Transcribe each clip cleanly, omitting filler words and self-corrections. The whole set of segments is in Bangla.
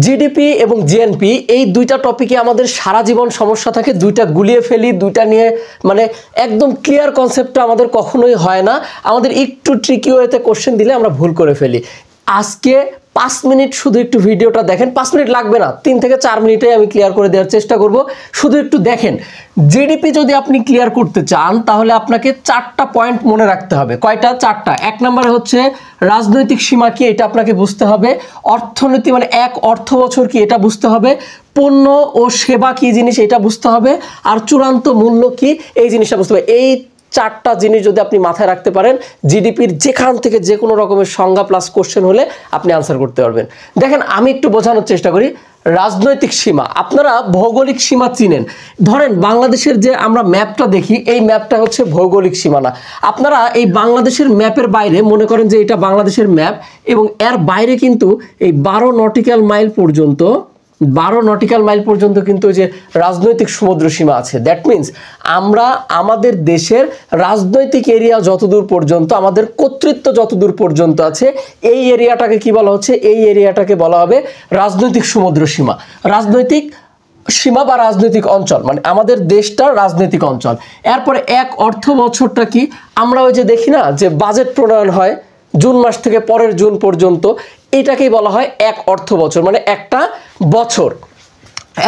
জিডিপি এবং জিএনপি এই দুইটা টপিকে আমাদের সারা জীবন সমস্যা থাকে, দুইটা গুলিয়ে ফেলি, দুইটা নিয়ে মানে একদম ক্লিয়ার কনসেপ্টটা আমাদের কখনোই হয় না। আমাদের একটু ট্রিকি ওয়েতে কোশ্চেন দিলে আমরা ভুল করে ফেলি। আজকে 5 মিনিট শুধু একটু ভিডিওটা দেখেন, 5 মিনিট লাগবে না, 3 থেকে 4 মিনিটে আমি ক্লিয়ার করে দেওয়ার চেষ্টা করব। শুধু একটু দেখেন, জিডিপি যদি আপনি ক্লিয়ার করতে চান তাহলে আপনাকে 4টা পয়েন্ট মনে রাখতে হবে। কয়টা? 4টা। 1 নম্বরে হচ্ছে রাজনৈতিক সীমা কি, এটা আপনাকে বুঝতে হবে। অর্থনীতি মানে এক অর্থ বছর কি, এটা বুঝতে হবে। পণ্য ও সেবা কি জিনিস, এটা বুঝতে হবে। আর চূড়ান্ত মূল্য কি, এই জিনিসটা বুঝতে হবে। এই 4টা জিনিস যদি আপনি মাথায় রাখতে পারেন, জিডিপির যেখান থেকে যে কোনো রকমের সংজ্ঞা প্লাস কোশ্চেন হলে আপনি আনসার করতে পারবেন। দেখেন আমি একটু বোঝানোর চেষ্টা করি। রাজনৈতিক সীমা, আপনারা ভৌগোলিক সীমা চিনেন। ধরেন বাংলাদেশের যে আমরা ম্যাপটা দেখি, এই ম্যাপটা হচ্ছে ভৌগোলিক সীমানা। আপনারা এই বাংলাদেশের ম্যাপের বাইরে মনে করেন যে এটা বাংলাদেশের ম্যাপ, এবং এর বাইরে কিন্তু এই 12 নটিক্যাল মাইল পর্যন্ত, 12 নটিক্যাল মাইল পর্যন্ত কিন্তু যে রাজনৈতিক সমুদ্র সীমা আছে। দ্যাট মিন্স আমরা আমাদের দেশের রাজনৈতিক এরিয়া যতদূর পর্যন্ত, আমাদের কর্তৃত্ব যতদূর পর্যন্ত আছে, এই এরিয়াটাকে কি বলা হচ্ছে? এই এরিয়াটাকে বলা হবে রাজনৈতিক সমুদ্র সীমা। রাজনৈতিক সীমা বা রাজনৈতিক অঞ্চল মানে আমাদের দেশটার রাজনৈতিক অঞ্চল। এরপরে এক অর্থ বছরটা কি? আমরা ওই যে দেখি না যে বাজেট প্রণয়ন হয় জুন মাস থেকে পরের জুন পর্যন্ত, এটাকেই বলা হয় এক অর্থ বছর, মানে একটা বছর।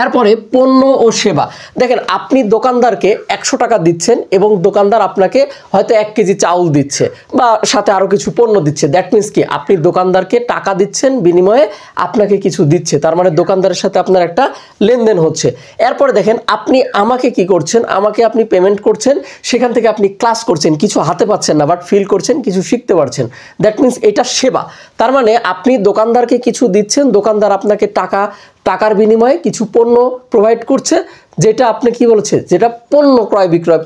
এরপরে পণ্য ও সেবা, দেখেন আপনি দোকানদারকে 100 টাকা দিচ্ছেন এবং দোকানদার আপনাকে হয়তো 1 কেজি চাউল দিচ্ছে বা সাথে আরও কিছু পণ্য দিচ্ছে। দ্যাট মিন্স কি, আপনি দোকানদারকে টাকা দিচ্ছেন, বিনিময়ে আপনাকে কিছু দিচ্ছে, তার মানে দোকানদারের সাথে আপনার একটা লেনদেন হচ্ছে। এরপরে দেখেন আপনি আমাকে কি করছেন, আমাকে আপনি পেমেন্ট করছেন, সেখান থেকে আপনি ক্লাস করছেন, কিছু হাতে পাচ্ছেন না বাট ফিল করছেন, কিছু শিখতে পারছেন। দ্যাট মিন্স এটা সেবা। তার মানে আপনি দোকানদারকে কিছু দিচ্ছেন, দোকানদার আপনাকে টাকার বিনিময়ে কিছু পণ্য প্রোভাইড করছে, যেটা আপনি কি বলছে, যেটা পণ্য ক্রয় বিক্রয়,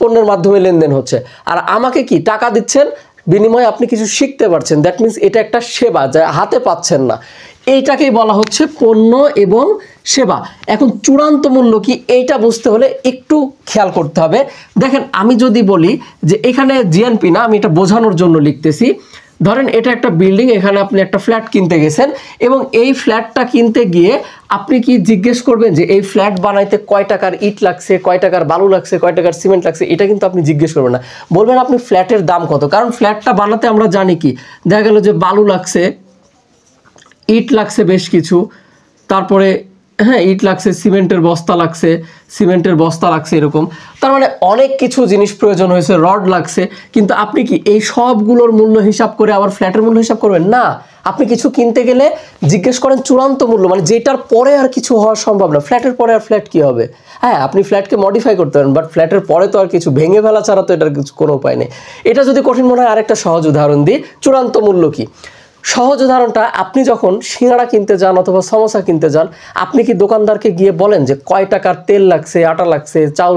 পণ্যের মাধ্যমে লেনদেন হচ্ছে। আর আমাকে কি টাকা দিচ্ছেন, বিনিময়ে আপনি কিছু শিখতে পারছেন। দ্যাট মিন্স এটা একটা সেবা, যা হাতে পাচ্ছেন না। এইটাকেই বলা হচ্ছে পণ্য এবং সেবা। এখন চূড়ান্ত মূল্য কি, এইটা বুঝতে হলে একটু খেয়াল করতে হবে। দেখেন আমি যদি বলি যে এখানে জিএনপি না, আমি এটা বোঝানোর জন্য লিখতেছি। ধরেন এটা একটা বিল্ডিং, এখানে আপনি একটা ফ্ল্যাট কিনতে গেছেন এবং এই ফ্ল্যাটটা কিনতে গিয়ে আপনি কি জিজ্ঞেস করবেন যে এই ফ্ল্যাট বানাইতে কয় টাকার ইট লাগছে, কয় টাকার বালু লাগছে, কয় টাকার সিমেন্ট লাগছে, এটা কিন্তু আপনি জিজ্ঞেস করবেন না। বলবেন আপনি ফ্ল্যাটের দাম কত, কারণ ফ্ল্যাটটা বানাতে আমরা জানি কি, দেখা গেল যে বালু লাগছে, ইট লাগছে বেশ কিছু, তারপরে হ্যাঁ ইট লাগছে, সিমেন্টের বস্তা লাগছে এরকম। তার মানে অনেক কিছু জিনিস প্রয়োজন হয়েছে, রড লাগছে। কিন্তু আপনি কি এই সবগুলোর মূল্য হিসাব করে আবার ফ্ল্যাটের মূল্য হিসাব করবেন না। আপনি কিছু কিনতে গেলে জিজ্ঞেস করেন চূড়ান্ত মূল্য, মানে যেটার পরে আর কিছু হওয়া সম্ভব না। ফ্ল্যাটের পরে আর ফ্ল্যাট কি হবে? হ্যাঁ আপনি ফ্ল্যাটকে মডিফাই করতে পারেন, বাট ফ্ল্যাটের পরে তো আর কিছু ভেঙে ফেলা ছাড়া তো এটার কিছু কোনো উপায় নেই। এটা যদি কঠিন মনে হয় আরেকটা সহজ উদাহরণ দিই। চূড়ান্ত মূল্য কি, সহজ উদাহরণটা, আপনি যখন সিঙ্গাড়া কিনতে যান অথবা সমোসা কিনতে যান, আপনি কি দোকানদারকে গিয়ে বলেন যে কয় টাকার তেল লাগছে, আটা লাগছে, চাউল,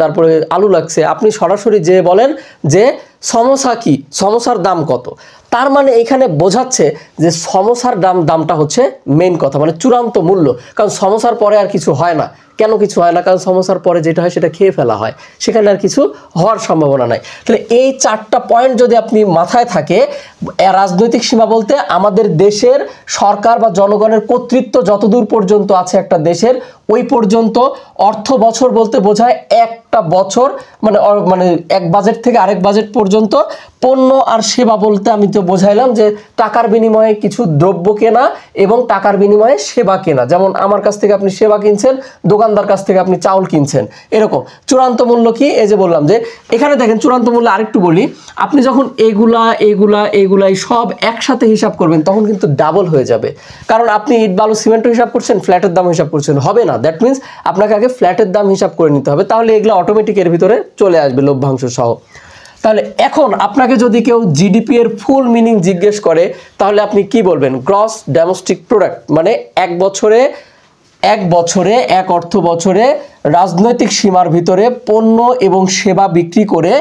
তারপরে আলু লাগছে? আপনি সরাসরি যে বলেন যে সমোসা কি, সমোসার দাম কত। তার মানে এখানে বোঝাচ্ছে যে সমোসার দামটা হচ্ছে মেইন কথা, মানে চূড়ান্ত মূল্য। কারণ সমোসার পরে আর কিছু হয় না। কেন কিছু হয় না? কারণ সমোসার পরে যেটা হয় সেটা খেয়ে ফেলা হয়, সেখানে আর কিছু হওয়ার সম্ভাবনা নাই। তাহলে এই 4টা পয়েন্ট যদি আপনি মাথায় থাকে, রাজনৈতিক সীমা বলতে আমাদের দেশের সরকার বা জনগণের কর্তৃত্ব যতদূর পর্যন্ত আছে একটা দেশের, ওই পর্যন্ত। অর্থ বছর বলতে বোঝায় একটা বছর, মানে এক বাজেট থেকে আরেক বাজেট পর্যন্ত। পণ্য আর সেবা বলতে আমি তো বোঝাইলাম যে টাকার বিনিময়ে কিছু দ্রব্য কেনা এবং টাকার বিনিময়ে সেবা কেনা। যেমন আমার কাছ থেকে আপনি সেবা কিনছেন, দোকানদার কাছ থেকে আপনি চাউল কিনছেন, এরকম। চূড়ান্ত মূল্য কি, এই যে বললাম যে এখানে দেখেন চূড়ান্ত মূল্য আরেকটু বলি। আপনি যখন এগুলাই সব একসাথে হিসাব করবেন তখন কিন্তু ডাবল হয়ে যাবে। কারণ আপনি ইট বালু সিমেন্টও হিসাব করছেন, ফ্ল্যাটের দাম হিসাব করছেন, হবে না। দ্যাট মিন্স আপনাকে আগে ফ্ল্যাটের দাম হিসাব করে নিতে হবে, তাহলে এগুলো অটোমেটিক এর ভিতরে চলে আসবে, লভ্যাংশ সহ। তাহলে এখন আপনাকে যদি কেউ জিডিপি এর ফুল মিনিং জিজ্ঞেস করে, তাহলে আপনি কি বলবেন? গ্রস ডোমেস্টিক প্রোডাক্ট, মানে এক বছরে এক অর্থ বছরে রাজনৈতিক সীমার ভিতরে পণ্য এবং সেবা বিক্রি করে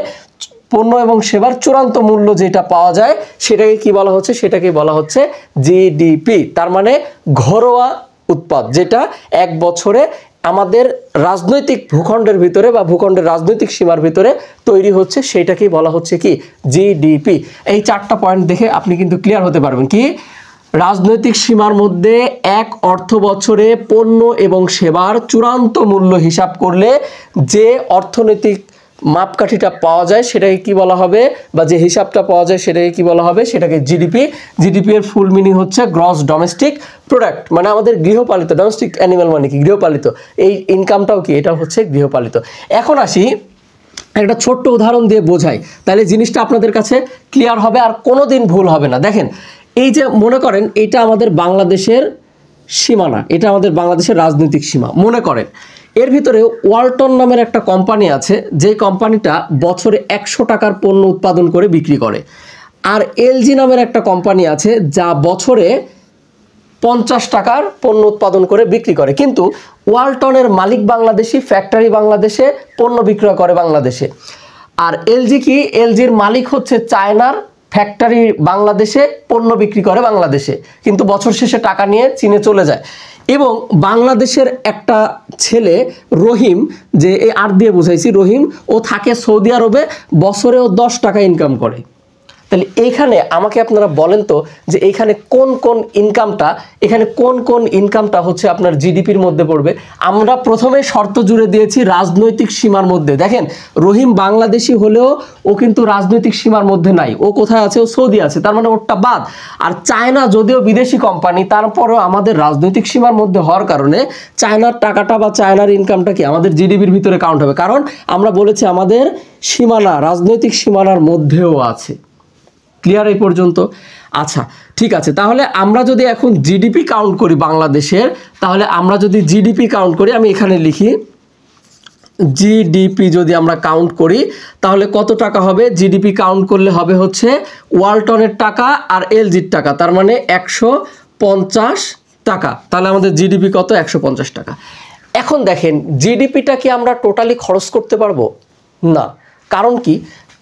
পণ্য এবং সেবার চূড়ান্ত মূল্য যেটা পাওয়া যায় সেটাকে কি বলা হচ্ছে? সেটাকে বলা হচ্ছে জিডিপি। তার মানে ঘরোয়া উৎপাদ, যেটা এক বছরে আমাদের রাজনৈতিক ভূখণ্ডের ভিতরে বা ভূখণ্ডের রাজনৈতিক সীমার ভিতরে তৈরি হচ্ছে, সেটাকেই বলা হচ্ছে কি? জিডিপি। এই 4টা পয়েন্ট দেখে আপনি কিন্তু ক্লিয়ার হতে পারবেন কি রাজনৈতিক সীমার মধ্যে এক অর্থ বছরে পণ্য এবং সেবার চূড়ান্ত মূল্য হিসাব করলে যে অর্থনৈতিক মাপকাঠিটা পাওয়া যায় সেটাকে কি বলা হবে, বা যে হিসাবটা পাওয়া যায় সেটাকে কি বলা হবে, সেটাকে জিডিপি। জিডিপি এর ফুল মিনিং হচ্ছে গ্রস ডোমেস্টিক প্রোডাক্ট, মানে আমাদের গৃহপালিত, ডোমেস্টিক অ্যানিমাল মানে কি গৃহপালিত, এই ইনকামটাও কি, এটা হচ্ছে গৃহপালিত। এখন আসি একটা ছোট্ট উদাহরণ দিয়ে বোঝাই, তাহলে জিনিসটা আপনাদের কাছে ক্লিয়ার হবে আর কোনোদিন ভুল হবে না। দেখেন, এই যে মনে করেন এটা আমাদের বাংলাদেশের সীমানা, এটা আমাদের বাংলাদেশের রাজনৈতিক সীমা মনে করেন। এর ভিতরে ওয়ালটন নামের একটা কোম্পানি আছে, যে কোম্পানিটা বছরে 100 টাকার পণ্য উৎপাদন করে বিক্রি করে। আর এলজি নামের একটা কোম্পানি আছে যা বছরে 50 টাকার পণ্য উৎপাদন করে বিক্রি করে, কিন্তু ওয়ালটনের মালিক বাংলাদেশি, ফ্যাক্টরি বাংলাদেশে, পণ্য বিক্রয় করে বাংলাদেশে। আর এলজি কি, এলজির মালিক হচ্ছে চায়নার, ফ্যাক্টরি বাংলাদেশে, পণ্য বিক্রি করে বাংলাদেশে, কিন্তু বছর শেষে টাকা নিয়ে চীনে চলে যায়। এবং বাংলাদেশের একটা ছেলে রহিম, যে এই আর দিয়ে বুঝাইছি রহিম, ও থাকে সৌদি আরবে, বছরেও 10 টাকা ইনকাম করে। তাহলে এইখানে আমাকে আপনারা বলেন তো যে এইখানে কোন কোন ইনকামটা হচ্ছে আপনার জিডিপির মধ্যে পড়বে। আমরা প্রথমে শর্ত জুড়ে দিয়েছি রাজনৈতিক সীমার মধ্যে। দেখেন, রহিম বাংলাদেশি হলেও ও কিন্তু রাজনৈতিক সীমার মধ্যে নাই, ও কোথায় আছে, ও সৌদি আছে, তার মানে ওরটা বাদ। আর চায়না যদিও বিদেশি কোম্পানি, তারপরেও আমাদের রাজনৈতিক সীমার মধ্যে হওয়ার কারণে চায়নার টাকাটা বা চায়নার ইনকামটা কি আমাদের জিডিপির ভিতরে কাউন্ট হবে, কারণ আমরা বলেছি আমাদের সীমানা রাজনৈতিক সীমানার মধ্যেও আছে। ক্লিয়ার এই পর্যন্ত? আচ্ছা, ঠিক আছে। তাহলে আমরা যদি এখন জিডিপি কাউন্ট করি বাংলাদেশের, তাহলে আমরা যদি জিডিপি কাউন্ট করি, আমি এখানে লিখি জিডিপি যদি আমরা কাউন্ট করি তাহলে কত টাকা হবে? জিডিপি কাউন্ট করলে হবে হচ্ছে ওয়ালটনের টাকা আর এলজির টাকা, তার মানে 150 টাকা। তাহলে আমাদের জিডিপি কত? 150 টাকা। এখন দেখেন, জিডিপিটা কি আমরা টোটালি খরচ করতে পারবো না? কারণ কি?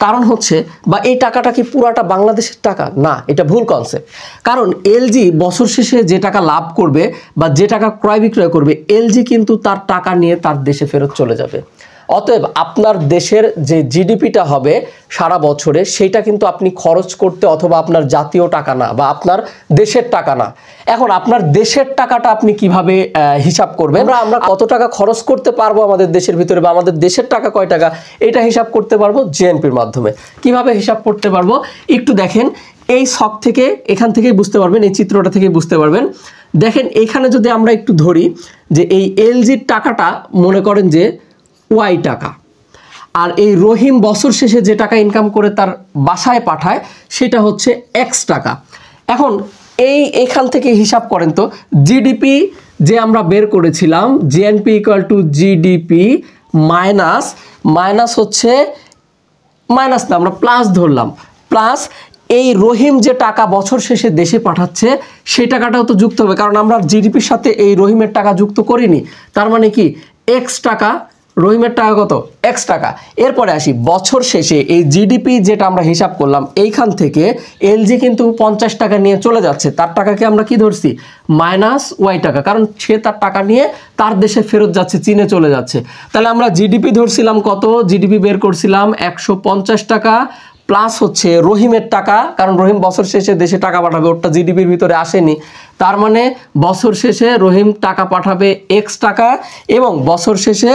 কারণ হচ্ছে, বা এই টাকাটা কি পুরাটা বাংলাদেশের টাকা? না, এটা ভুল কনসেপ্ট। কারণ এলজি বছর শেষে যে টাকা লাভ করবে বা যে টাকা ক্রয় বিক্রয় করবে, এলজি কিন্তু তার টাকা নিয়ে তার দেশে ফেরত চলে যাবে। অতএব আপনার দেশের যে জিডিপিটা হবে সারা বছরে, সেইটা কিন্তু আপনি খরচ করতে, অথবা আপনার জাতীয় টাকা না বা আপনার দেশের টাকা না। এখন আপনার দেশের টাকাটা আপনি কিভাবে হিসাব করবেন? আমরা কত টাকা খরচ করতে পারবো আমাদের দেশের ভিতরে, বা আমাদের দেশের টাকা কয় টাকা, এটা হিসাব করতে পারবো জিএনপির মাধ্যমে। কিভাবে হিসাব করতে পারবো একটু দেখেন, এই ছক থেকে, এখান থেকেই বুঝতে পারবেন, এই চিত্রটা থেকেই বুঝতে পারবেন। দেখেন, এইখানে যদি আমরা একটু ধরি যে এই এলজির টাকাটা মনে করেন যে ওয়াই টাকা, আর এই রহিম বছর শেষে যে টাকা ইনকাম করে তার বাসায় পাঠায় সেটা হচ্ছে এক্স টাকা। এখন এইখান থেকে হিসাব করেন তো, জিডিপি যে আমরা বের করেছিলাম, GNP equal to GDP minus হচ্ছে, মাইনাস না, আমরা প্লাস ধরলাম, প্লাস এই রহিম যে টাকা বছর শেষে দেশে পাঠাচ্ছে সেই টাকাটাও তো যুক্ত হবে, কারণ আমরা জিডিপির সাথে এই রহিমের টাকা যুক্ত করিনি। তার মানে কি এক্স টাকা, রহিমের টাকা কত? এক্স টাকা। এরপরে আসি বছর শেষে এই জিডিপি যেটা আমরা হিসাব করলাম, এইখান থেকে এলজি কিন্তু 50 টাকা নিয়ে চলে যাচ্ছে, তার টাকাকে আমরা কি ধরছি? মাইনাস ওয়াই টাকা, কারণ সে তার টাকা নিয়ে তার দেশে ফেরত যাচ্ছে, চীনে চলে যাচ্ছে। তাহলে আমরা জিডিপি ধরছিলাম কত? জিডিপি বের করছিলাম 150 টাকা, প্লাস হচ্ছে রহিমের টাকা, কারণ রহিম বছর শেষে দেশে টাকা পাঠাবে, ওটা জিডিপির ভিতরে আসেনি, তার মানে বছর শেষে রহিম টাকা পাঠাবে এক্স টাকা, এবং বছর শেষে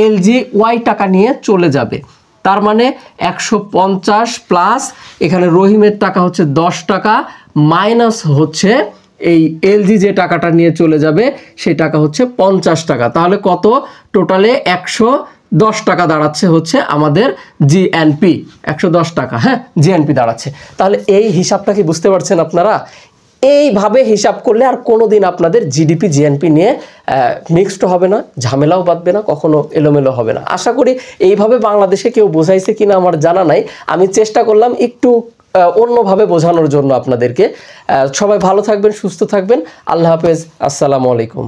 এলজি ওয়াই টাকা নিয়ে চলে যাবে। তার মানে 150 প্লাস এখানে রহিমের টাকা হচ্ছে 10 টাকা, মাইনাস হচ্ছে এই এলজি যে টাকাটা নিয়ে চলে যাবে সেই টাকা হচ্ছে 50 টাকা। তাহলে কত? টোটালে 110 টাকা দাঁড়াচ্ছে হচ্ছে আমাদের জিএনপি, 110 টাকা, হ্যাঁ, জিএনপি দাঁড়াচ্ছে। তাহলে এই হিসাবটা কি বুঝতে পারছেন আপনারা? এইভাবে হিসাব করলে আর কোনোদিন আপনাদের জিডিপি জিএনপি নিয়ে মিক্সড হবে না, ঝামেলাও বাঁধবে না, কখনো এলোমেলো হবে না। আশা করি এইভাবে বাংলাদেশে কেউ বোঝাইছে কিনা আমার জানা নাই, আমি চেষ্টা করলাম একটু অন্যভাবে বোঝানোর জন্য আপনাদেরকে। সবাই ভালো থাকবেন, সুস্থ থাকবেন, আল্লাহ হাফেজ, আসসালামু আলাইকুম।